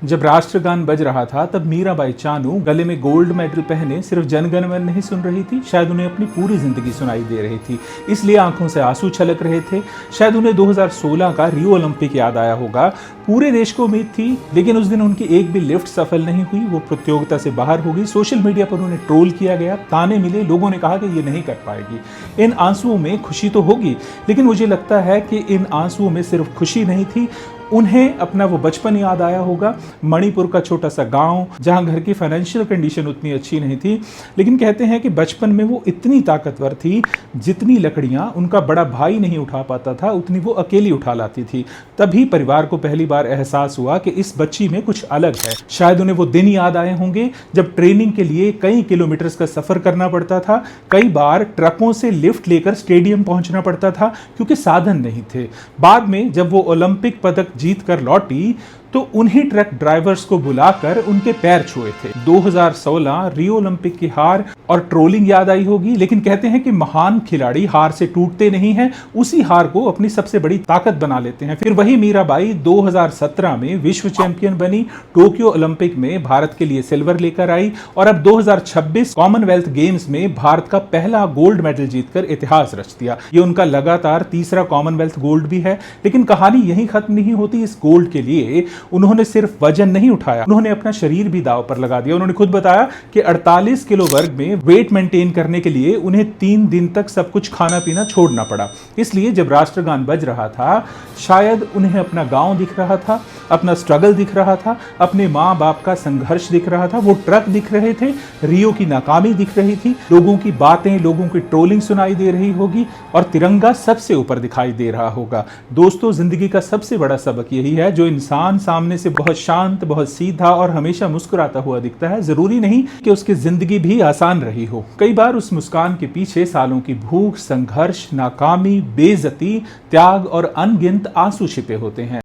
जब राष्ट्रगान बज रहा था तब मीराबाई चानू गले में गोल्ड मेडल पहने सिर्फ जनगण मन नहीं सुन रही थी, शायद उन्हें अपनी पूरी जिंदगी सुनाई दे रही थी। इसलिए आंखों से आंसू छलक रहे थे। शायद उन्हें 2016 का रियो ओलंपिक याद आया होगा। पूरे देश को उम्मीद थी, लेकिन उस दिन उनकी एक भी लिफ्ट सफल नहीं हुई। वो प्रतियोगिता से बाहर हो गई। सोशल मीडिया पर उन्हें ट्रोल किया गया, ताने मिले, लोगों ने कहा कि ये नहीं कर पाएगी। इन आंसुओं में खुशी तो होगी, लेकिन मुझे लगता है कि इन आंसुओं में सिर्फ खुशी नहीं थी, उन्हें अपना वो बचपन याद आया होगा। मणिपुर का छोटा सा गांव, जहां घर की फाइनेंशियल कंडीशन उतनी अच्छी नहीं थी, लेकिन कहते हैं कि बचपन में वो इतनी ताकतवर थी, जितनी लकड़ियां उनका बड़ा भाई नहीं उठा पाता था, उतनी वो अकेली उठा लाती थी। तभी परिवार को पहली बार एहसास हुआ कि इस बच्ची में कुछ अलग है। शायद उन्हें वो दिन याद आए होंगे जब ट्रेनिंग के लिए कई किलोमीटर का सफर करना पड़ता था। कई बार ट्रकों से लिफ्ट लेकर स्टेडियम पहुंचना पड़ता था, क्योंकि साधन नहीं थे। बाद में जब वो ओलंपिक पदक जीत कर लौटी तो उन्हीं ट्रक ड्राइवर्स को बुलाकर उनके पैर छुए थे। 2016 रियो ओलंपिक की हार और ट्रोलिंग याद आई होगी, लेकिन कहते हैं कि महान खिलाड़ी हार से टूटते नहीं हैं, उसी हार को अपनी सबसे बड़ी ताकत बना लेते हैं। फिर वही मीराबाई 2017 में विश्व चैंपियन बनी, टोक्यो ओलंपिक में भारत के लिए सिल्वर लेकर आई और अब 2026 कॉमनवेल्थ गेम्स में भारत का पहला गोल्ड मेडल जीतकर इतिहास रच दिया। ये उनका लगातार तीसरा कॉमनवेल्थ गोल्ड भी है। लेकिन कहानी यहीं खत्म नहीं होती। इस गोल्ड के लिए उन्होंने सिर्फ वजन नहीं उठाया, उन्होंने अपना शरीर भी दांव पर लगा दिया। उन्होंने खुद बताया कि 48 किलो वर्ग में वेट मेंटेन करने के लिए उन्हें 3 दिन तक सब कुछ खाना पीना छोड़ना पड़ा। इसलिए जब राष्ट्रगान बज रहा था, शायद उन्हें अपना गांव दिख रहा था, अपना स्ट्रगल दिख रहा था, अपने माँ बाप का संघर्ष दिख रहा था, वो ट्रक दिख रहे थे, रियो की नाकामी दिख रही थी, लोगों की बातें, लोगों की ट्रोलिंग सुनाई दे रही होगी और तिरंगा सबसे ऊपर दिखाई दे रहा होगा। दोस्तों, जिंदगी का सबसे बड़ा सबक यही है, जो इंसान सामने से बहुत शांत, बहुत सीधा और हमेशा मुस्कुराता हुआ दिखता है, जरूरी नहीं कि उसकी जिंदगी भी आसान रही हो। कई बार उस मुस्कान के पीछे सालों की भूख, संघर्ष, नाकामी, बेइज्जती, त्याग और अनगिनत आंसू छिपे होते हैं।